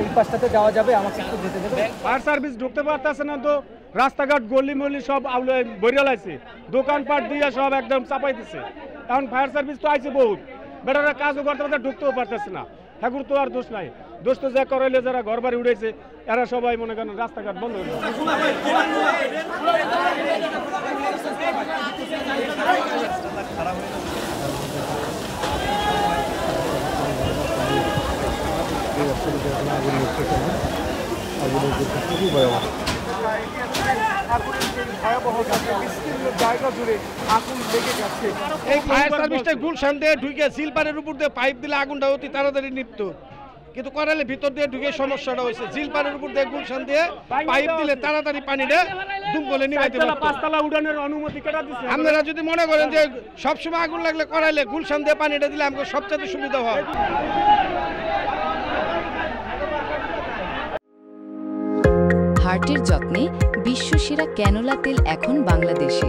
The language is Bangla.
এই পাশটাতে যাওয়া যাবে, আমাকে একটু যেতে দেবে? ফায়ার সার্ভিস ঢুকতে পারতেছে না তো, রাস্তাঘাট গলি মলি সব বইরালাইছে, দোকানপাট দিয়ে সব একদম চাপাই দিচ্ছে। এখন ফায়ার সার্ভিস তো আইছে বহুত, বেটারা কাজও করতে পারতে, ঢুকতেও পারতেছে না। ঠাকুর তো আর দোষ নাই, দোষ তো যা করাইলে যারা ঘর বাড়ি উঠেছে এরা সবাই মনে করেন রাস্তাঘাট বন্ধ হয়ে গেছে। এই ফায়ার সার্ভিসটা গুলশান দিয়ে ঢুকে সিলপারের উপর দিয়ে পাইপ দিলে আগুনটা অতি তাড়াতাড়ি নিভত, কিন্তু করালে ভিতর দিয়ে ঢুকে সমস্যাটা হয়েছে। সিলপারের উপর দিয়ে গুলশান দিয়ে পাইপ দিলে তাড়াতাড়ি পানিটা দুমকলে নিভাইতে পারত। পাঁচতলা উড়ানের অনুমতি কেটে দিচ্ছে। আপনারা যদি মনে করেন যে সবসময় আগুন লাগলে করাইলে গুলশান দিয়ে পানিটা দিলে আমাকে সবচেয়ে সুবিধা হয়। হার্টের যত্নে বিশ্বসেরা ক্যানোলা তেল এখন বাংলাদেশে।